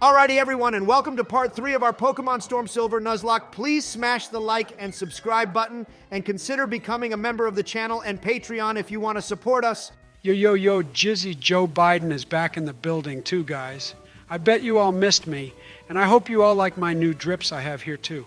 Alrighty everyone, and welcome to part 3 of our Pokemon Storm Silver Nuzlocke. Please smash the like and subscribe button, and consider becoming a member of the channel and Patreon if you want to support us. Yo, Jizzy Joe Biden is back in the building too, guys. I bet you all missed me, and I hope you all like my new drips I have here too.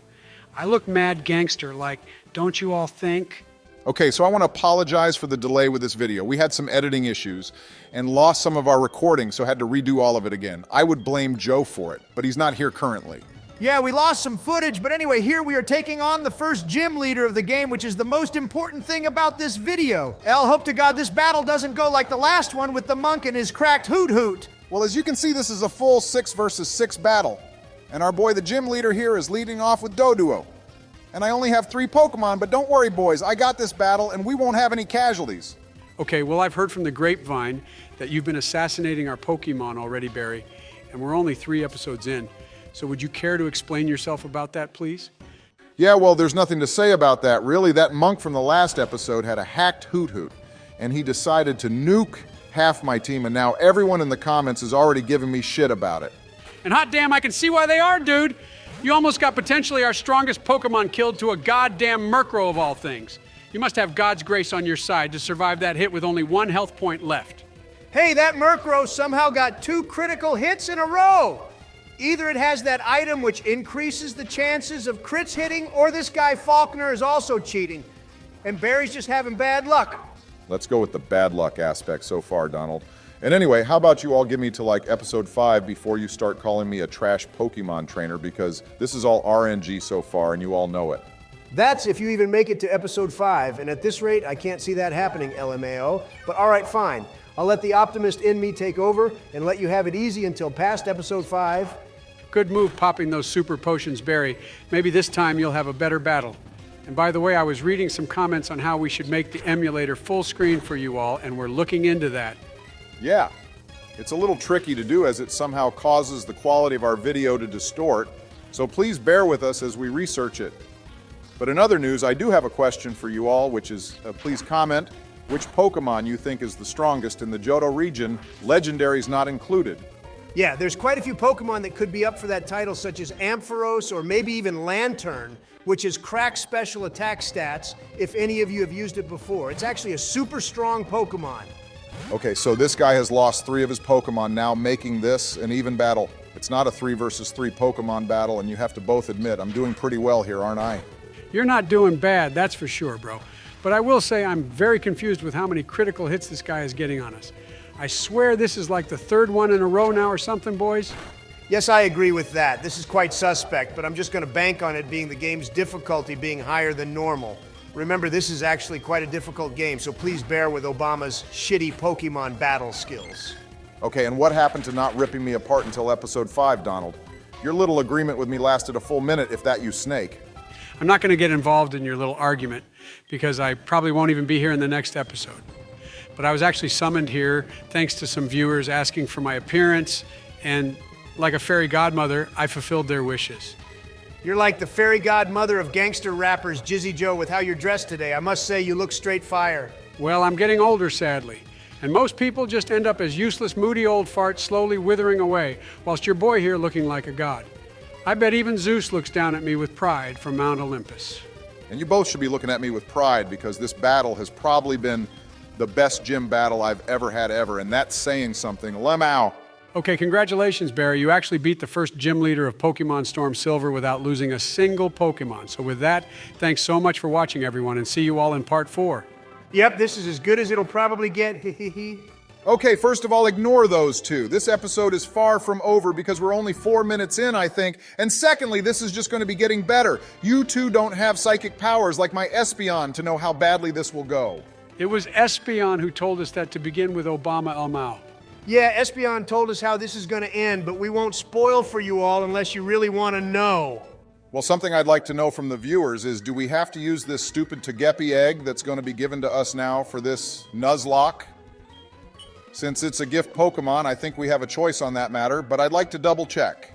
I look mad gangster, like, don't you all think? Okay, so I want to apologize for the delay with this video. We had some editing issues and lost some of our recording, so had to redo all of it again. I would blame Joe for it, but he's not here currently. Yeah, we lost some footage, but anyway, here we are taking on the first gym leader of the game, which is the most important thing about this video. El, hope to God this battle doesn't go like the last one with the monk and his cracked hoot. Well, as you can see, this is a full 6 versus 6 battle, and our boy the gym leader here is leading off with Doduo. And I only have 3 Pokemon, but don't worry boys, I got this battle and we won't have any casualties. Okay, well I've heard from the grapevine that you've been assassinating our Pokemon already, Barry, and we're only 3 episodes in. So would you care to explain yourself about that, please? Yeah, well, there's nothing to say about that, really. That monk from the last episode had a hacked hoot, and he decided to nuke half my team, and now everyone in the comments is already giving me shit about it. And hot damn, I can see why they are, dude! You almost got potentially our strongest Pokemon killed to a goddamn Murkrow of all things. You must have God's grace on your side to survive that hit with only 1 health point left. Hey, that Murkrow somehow got 2 critical hits in a row. Either it has that item which increases the chances of crits hitting, or this guy Falkner is also cheating. And Barry's just having bad luck. Let's go with the bad luck aspect so far, Donald. And anyway, how about you all give me to like episode 5 before you start calling me a trash Pokemon trainer, because this is all RNG so far and you all know it. That's if you even make it to episode 5, and at this rate, I can't see that happening, LMAO. But alright, fine. I'll let the optimist in me take over and let you have it easy until past episode 5. Good move popping those super potions, Barry. Maybe this time you'll have a better battle. And by the way, I was reading some comments on how we should make the emulator full screen for you all, and we're looking into that. Yeah, it's a little tricky to do as it somehow causes the quality of our video to distort, so please bear with us as we research it. But in other news, I do have a question for you all, which is, please comment which Pokemon you think is the strongest in the Johto region, legendaries not included. Yeah, there's quite a few Pokemon that could be up for that title, such as Ampharos or maybe even Lantern, which is cracked special attack stats, if any of you have used it before. It's actually a super strong Pokemon. Okay, so this guy has lost 3 of his Pokemon, now making this an even battle. It's not a 3 versus 3 Pokemon battle, and you have to both admit, I'm doing pretty well here, aren't I? You're not doing bad, that's for sure, bro. But I will say I'm very confused with how many critical hits this guy is getting on us. I swear this is like the 3rd one in a row now or something, boys. Yes, I agree with that. This is quite suspect, but I'm just going to bank on it being the game's difficulty being higher than normal. Remember, this is actually quite a difficult game, so please bear with Obama's shitty Pokemon battle skills. Okay, and what happened to not ripping me apart until episode 5, Donald? Your little agreement with me lasted a full minute, if that you snake. I'm not going to get involved in your little argument, because I probably won't even be here in the next episode. But I was actually summoned here thanks to some viewers asking for my appearance, and like a fairy godmother, I fulfilled their wishes. You're like the fairy godmother of gangster rappers, Jizzy Joe, with how you're dressed today. I must say, you look straight fire. Well, I'm getting older, sadly. And most people just end up as useless, moody old farts slowly withering away, whilst your boy here looking like a god. I bet even Zeus looks down at me with pride from Mount Olympus. And you both should be looking at me with pride, because this battle has probably been the best gym battle I've ever had ever, and that's saying something. Lemao. Okay, congratulations, Barry. You actually beat the first gym leader of Pokemon Storm Silver without losing a single Pokemon. So with that, thanks so much for watching, everyone, and see you all in part 4. Yep, this is as good as it'll probably get. Okay, first of all, ignore those 2. This episode is far from over because we're only 4 minutes in, I think. And secondly, this is just going to be getting better. You 2 don't have psychic powers like my Espeon to know how badly this will go. It was Espeon who told us that to begin with Obama Elmao. Yeah, Espeon told us how this is going to end, but we won't spoil for you all unless you really want to know. Well, something I'd like to know from the viewers is, do we have to use this stupid Togepi egg that's going to be given to us now for this Nuzlocke? Since it's a gift Pokemon, I think we have a choice on that matter, but I'd like to double check.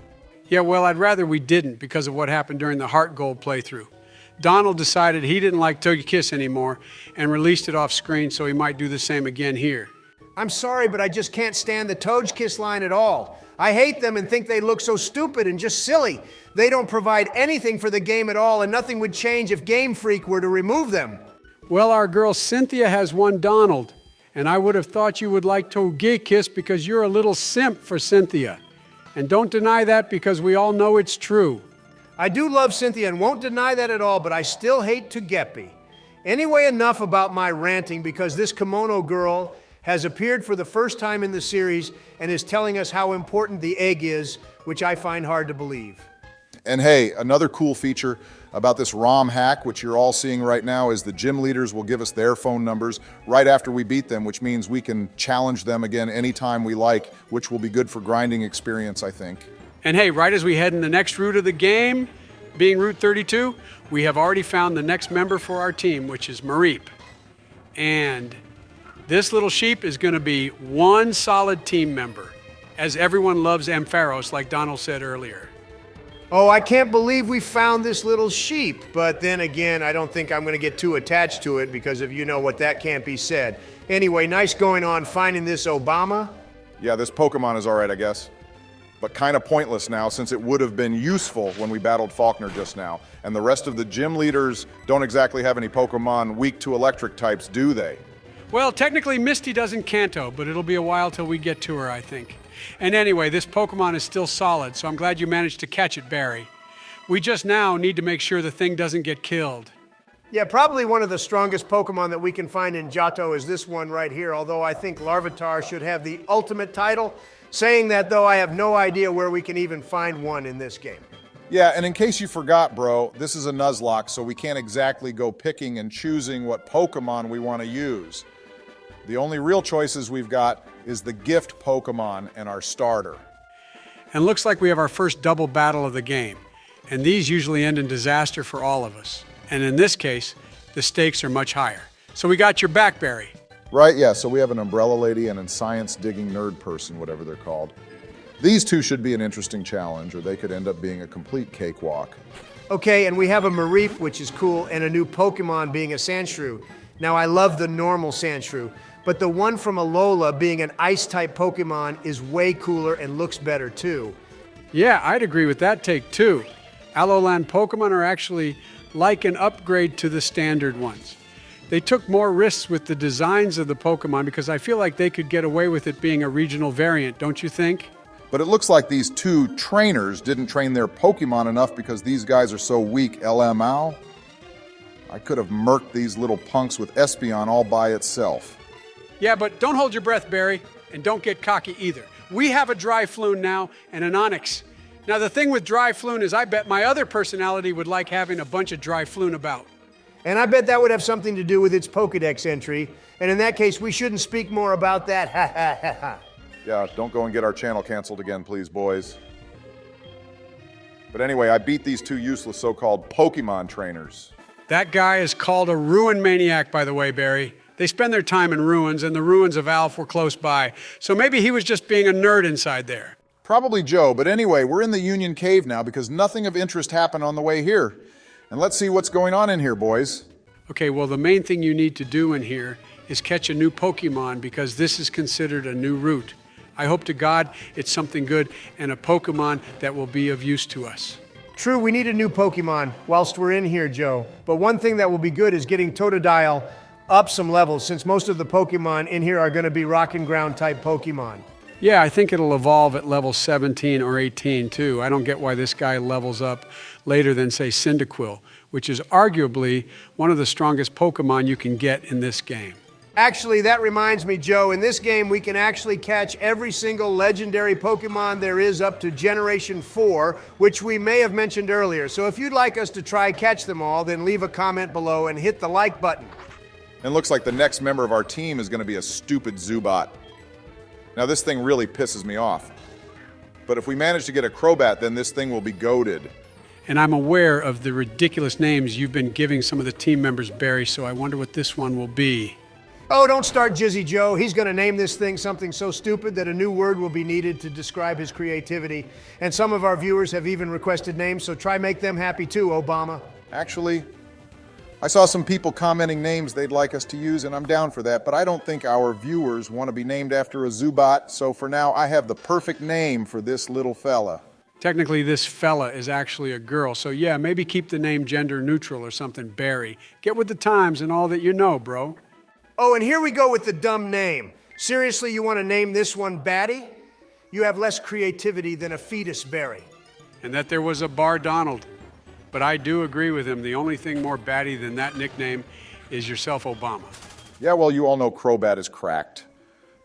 Yeah, well, I'd rather we didn't because of what happened during the Heart Gold playthrough. Donald decided he didn't like Togekiss anymore and released it off screen, so he might do the same again here. I'm sorry, but I just can't stand the Togekiss line at all. I hate them and think they look so stupid and just silly. They don't provide anything for the game at all, and nothing would change if Game Freak were to remove them. Well, our girl Cynthia has one Donald, and I would have thought you would like Togekiss because you're a little simp for Cynthia. And don't deny that because we all know it's true. I do love Cynthia and won't deny that at all, but I still hate Togepi. Anyway, enough about my ranting because this kimono girl has appeared for the first time in the series and is telling us how important the egg is, which I find hard to believe. And hey, another cool feature about this ROM hack, which you're all seeing right now, is the gym leaders will give us their phone numbers right after we beat them, which means we can challenge them again anytime we like, which will be good for grinding experience, I think. And hey, right as we head in the next route of the game, being Route 32, we have already found the next member for our team, which is Mareep. And this little sheep is going to be one solid team member, as everyone loves Ampharos, like Donald said earlier. Oh, I can't believe we found this little sheep. But then again, I don't think I'm going to get too attached to it because of you know what that can't be said. Anyway, nice going on finding this Obama. Yeah, this Pokemon is all right, I guess. But kind of pointless now since it would have been useful when we battled Falkner just now. And the rest of the gym leaders don't exactly have any Pokemon weak to electric types, do they? Well, technically Misty doesn't Kanto, but it'll be a while till we get to her, I think. And anyway, this Pokemon is still solid, so I'm glad you managed to catch it, Barry. We just now need to make sure the thing doesn't get killed. Yeah, probably one of the strongest Pokemon that we can find in Johto is this one right here, although I think Larvitar should have the ultimate title. Saying that, though, I have no idea where we can even find one in this game. Yeah, and in case you forgot, bro, this is a Nuzlocke, so we can't exactly go picking and choosing what Pokemon we want to use. The only real choices we've got is the gift Pokemon and our starter. And looks like we have our first double battle of the game. And these usually end in disaster for all of us. And in this case, the stakes are much higher. So we got your back, Barry. Right, yeah, so we have an umbrella lady and a science-digging nerd person, whatever they're called. These two should be an interesting challenge, or they could end up being a complete cakewalk. Okay, and we have a Mareep, which is cool, and a new Pokemon being a Sandshrew. Now, I love the normal Sandshrew, but the one from Alola being an Ice-type Pokemon is way cooler and looks better, too. Yeah, I'd agree with that take, too. Alolan Pokemon are actually like an upgrade to the standard ones. They took more risks with the designs of the Pokemon because I feel like they could get away with it being a regional variant, don't you think? But it looks like these two trainers didn't train their Pokemon enough because these guys are so weak, LMAO. I could have murked these little punks with Espeon all by itself. Yeah, but don't hold your breath, Barry, and don't get cocky either. We have a Dryfloon now and an Onix. Now, the thing with Dryfloon is I bet my other personality would like having a bunch of Dryfloon about. And I bet that would have something to do with its Pokedex entry. And in that case, we shouldn't speak more about that. Ha ha ha ha. Yeah, don't go and get our channel canceled again, please, boys. But anyway, I beat these two useless so-called Pokemon trainers. That guy is called a ruin maniac, by the way, Barry. They spend their time in ruins, and the ruins of Alph were close by. So maybe he was just being a nerd inside there. Probably Joe, but anyway, we're in the Union Cave now because nothing of interest happened on the way here. And let's see what's going on in here, boys. Okay, well, the main thing you need to do in here is catch a new Pokemon because this is considered a new route. I hope to God it's something good and a Pokemon that will be of use to us. True, we need a new Pokemon whilst we're in here, Joe. But one thing that will be good is getting Totodile up some levels since most of the Pokemon in here are going to be rock and ground type Pokemon. Yeah, I think it'll evolve at level 17 or 18 too. I don't get why this guy levels up later than, say, Cyndaquil, which is arguably one of the strongest Pokemon you can get in this game. Actually, that reminds me, Joe, in this game we can actually catch every single legendary Pokemon there is up to Generation 4, which we may have mentioned earlier. So if you'd like us to try catch them all, then leave a comment below and hit the like button. And looks like the next member of our team is going to be a stupid Zubat. Now this thing really pisses me off. But if we manage to get a Crobat, then this thing will be goated. And I'm aware of the ridiculous names you've been giving some of the team members, Barry, so I wonder what this one will be. Oh, don't start Jizzy Joe. He's going to name this thing something so stupid that a new word will be needed to describe his creativity. And some of our viewers have even requested names, so try make them happy too, Obama. Actually, I saw some people commenting names they'd like us to use, and I'm down for that, but I don't think our viewers want to be named after a Zubat, so for now I have the perfect name for this little fella. Technically, this fella is actually a girl, so yeah, maybe keep the name gender neutral or something, Barry. Get with the times and all that you know, bro. Oh, and here we go with the dumb name. Seriously, you want to name this one Batty? You have less creativity than a fetus berry. And that there was a Bar Donald. But I do agree with him. The only thing more batty than that nickname is yourself, Obama. Yeah, well, you all know Crobat is cracked.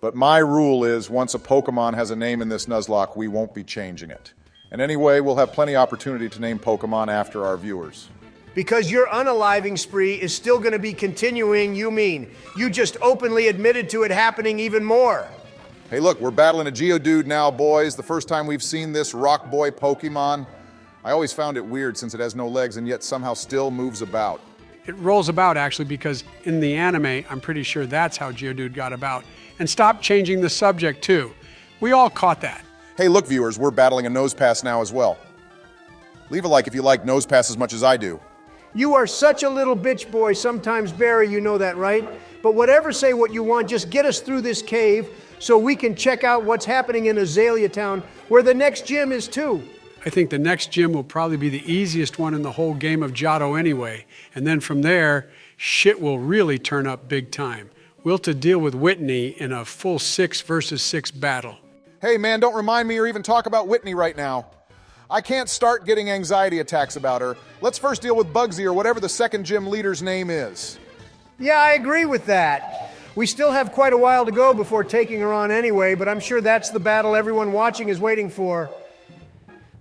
But my rule is once a Pokemon has a name in this Nuzlocke, we won't be changing it. And anyway, we'll have plenty opportunity to name Pokemon after our viewers. Because your unaliving spree is still going to be continuing, you mean. You just openly admitted to it happening even more. Hey, look, we're battling a Geodude now, boys. The first time we've seen this Rock Boy Pokemon. I always found it weird since it has no legs and yet somehow still moves about. It rolls about, actually, because in the anime, I'm pretty sure that's how Geodude got about. And stop changing the subject, too. We all caught that. Hey, look, viewers, we're battling a Nosepass now as well. Leave a like if you like Nosepass as much as I do. You are such a little bitch boy, sometimes Barry, you know that, right? But whatever, say what you want, just get us through this cave so we can check out what's happening in Azalea Town, where the next gym is too. I think the next gym will probably be the easiest one in the whole game of Johto anyway. And then from there, shit will really turn up big time. We'll have to deal with Whitney in a full 6 versus 6 battle. Hey, man, don't remind me or even talk about Whitney right now. I can't start getting anxiety attacks about her. Let's first deal with Bugsy or whatever the second gym leader's name is. Yeah, I agree with that. We still have quite a while to go before taking her on anyway, but I'm sure that's the battle everyone watching is waiting for.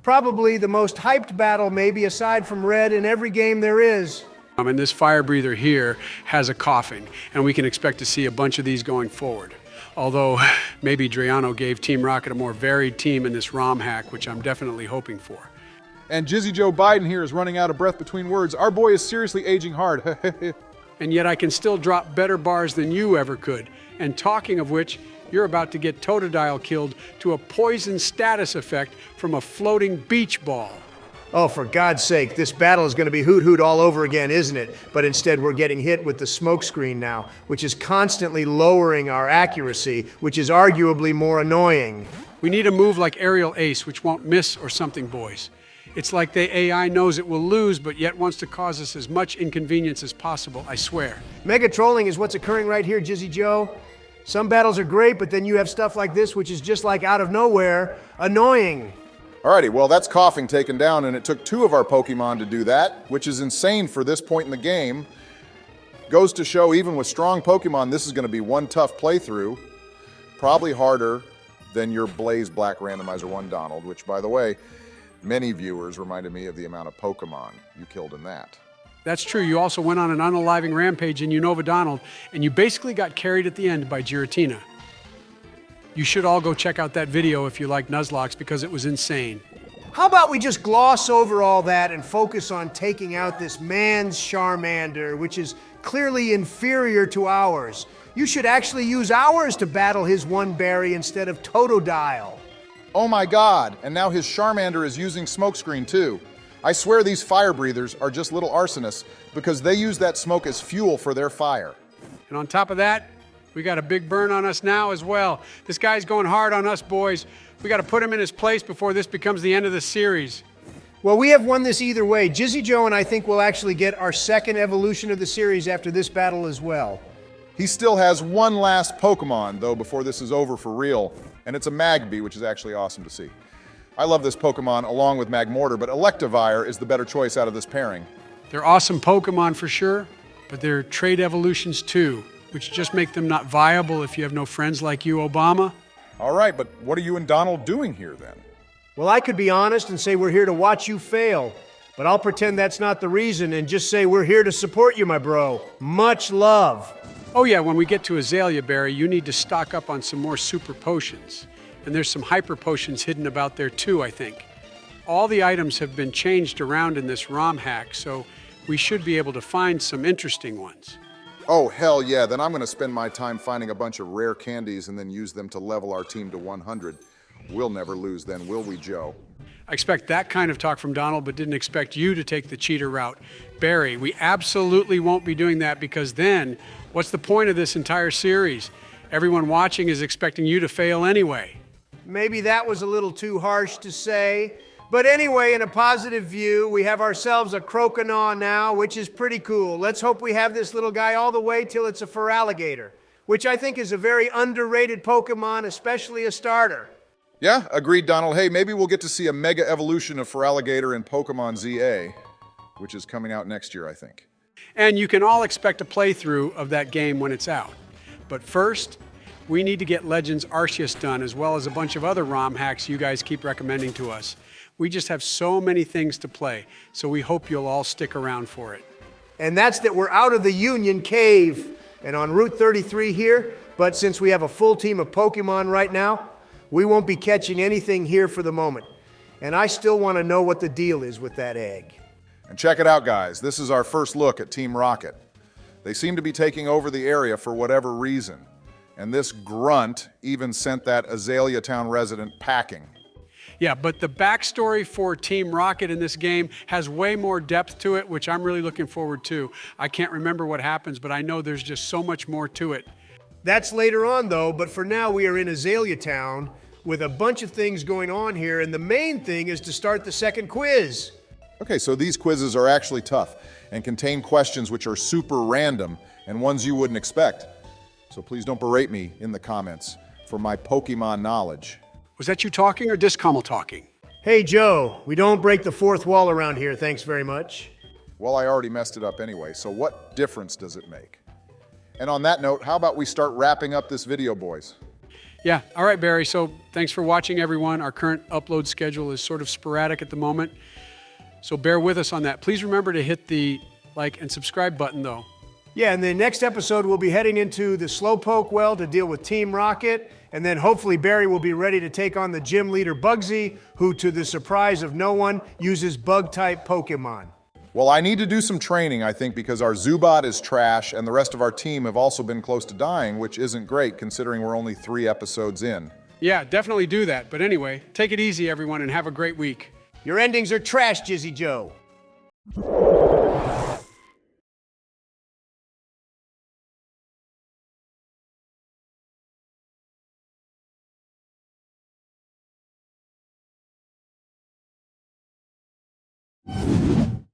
Probably the most hyped battle, maybe, aside from Red, in every game there is. And this Firebreather here has a coughing, and we can expect to see a bunch of these going forward. Although, maybe Driano gave Team Rocket a more varied team in this ROM hack, which I'm definitely hoping for. And Jizzy Joe Biden here is running out of breath between words. Our boy is seriously aging hard. And yet I can still drop better bars than you ever could. And talking of which, you're about to get Totodile killed to a poison status effect from a floating beach ball. Oh, for God's sake, this battle is going to be hoot-hoot all over again, isn't it? But instead we're getting hit with the smoke screen now, which is constantly lowering our accuracy, which is arguably more annoying. We need a move like Aerial Ace, which won't miss or something, boys. It's like the AI knows it will lose, but yet wants to cause us as much inconvenience as possible, I swear. Mega trolling is what's occurring right here, Jizzy Joe. Some battles are great, but then you have stuff like this, which is just like out of nowhere, annoying. Alrighty, well, that's coughing taken down, and it took 2 of our Pokemon to do that, which is insane for this point in the game. Goes to show, even with strong Pokemon, this is going to be one tough playthrough. Probably harder than your Blaze Black Randomizer 1 Donald, which, by the way, many viewers reminded me of the amount of Pokemon you killed in that. That's true. You also went on an unaliving rampage in Unova Donald, and you basically got carried at the end by Giratina. You should all go check out that video if you like Nuzlocks, because it was insane. How about we just gloss over all that and focus on taking out this man's Charmander, which is clearly inferior to ours. You should actually use ours to battle his one berry instead of Totodile. Oh my god, and now his Charmander is using smokescreen too. I swear these Firebreathers are just little arsonists because they use that smoke as fuel for their fire. And on top of that, we got a big burn on us now as well. This guy's going hard on us, boys. We got to put him in his place before this becomes the end of the series. Well, we have won this either way. Jizzy Joe and I think we'll actually get our second evolution of the series after this battle as well. He still has one last Pokemon, though, before this is over for real, and it's a Magby, which is actually awesome to see. I love this Pokemon along with Magmortar, but Electivire is the better choice out of this pairing. They're awesome Pokemon for sure, but they're trait evolutions too, which just make them not viable if you have no friends like you, Obama. All right, but what are you and Donald doing here then? Well, I could be honest and say we're here to watch you fail, but I'll pretend that's not the reason and just say we're here to support you, my bro. Much love. Oh yeah, when we get to Azalea, Barry, you need to stock up on some more super potions. And there's some hyper potions hidden about there too, I think. All the items have been changed around in this ROM hack, so we should be able to find some interesting ones. Oh, hell yeah, then I'm going to spend my time finding a bunch of rare candies and then use them to level our team to 100. We'll never lose then, will we, Joe? I expect that kind of talk from Donald, but didn't expect you to take the cheater route. Barry, we absolutely won't be doing that, because then what's the point of this entire series? Everyone watching is expecting you to fail anyway. Maybe that was a little too harsh to say. But anyway, in a positive view, we have ourselves a Croconaw now, which is pretty cool. Let's hope we have this little guy all the way till it's a Feraligatr, which I think is a very underrated Pokemon, especially a starter. Yeah, agreed, Donald. Hey, maybe we'll get to see a mega evolution of Feraligatr in Pokemon ZA, which is coming out next year, I think. And you can all expect a playthrough of that game when it's out. But first, we need to get Legends Arceus done, as well as a bunch of other ROM hacks you guys keep recommending to us. We just have so many things to play, so we hope you'll all stick around for it. And that's that we're out of the Union Cave and on Route 33 here, but since we have a full team of Pokemon right now, we won't be catching anything here for the moment. And I still want to know what the deal is with that egg. And check it out, guys. This is our first look at Team Rocket. They seem to be taking over the area for whatever reason. And this grunt even sent that Azalea Town resident packing. Yeah, but the backstory for Team Rocket in this game has way more depth to it, which I'm really looking forward to. I can't remember what happens, but I know there's just so much more to it. That's later on, though, but for now we are in Azalea Town with a bunch of things going on here, and the main thing is to start the second quiz. Okay, so these quizzes are actually tough and contain questions which are super random and ones you wouldn't expect. So please don't berate me in the comments for my Pokemon knowledge. Was that you talking or Discoml talking? Hey, Joe, we don't break the fourth wall around here, thanks very much. Well, I already messed it up anyway, so what difference does it make? And on that note, how about we start wrapping up this video, boys? Yeah, all right, Barry. So thanks for watching, everyone. Our current upload schedule is sort of sporadic at the moment, so bear with us on that. Please remember to hit the like and subscribe button, though. Yeah, in the next episode, we'll be heading into the Slowpoke well to deal with Team Rocket, and then hopefully Barry will be ready to take on the gym leader Bugsy, who, to the surprise of no one, uses bug-type Pokemon. Well, I need to do some training, I think, because our Zubat is trash, and the rest of our team have also been close to dying, which isn't great considering we're only 3 episodes in. Yeah, definitely do that. But anyway, take it easy, everyone, and have a great week. Your endings are trash, Jizzy Joe.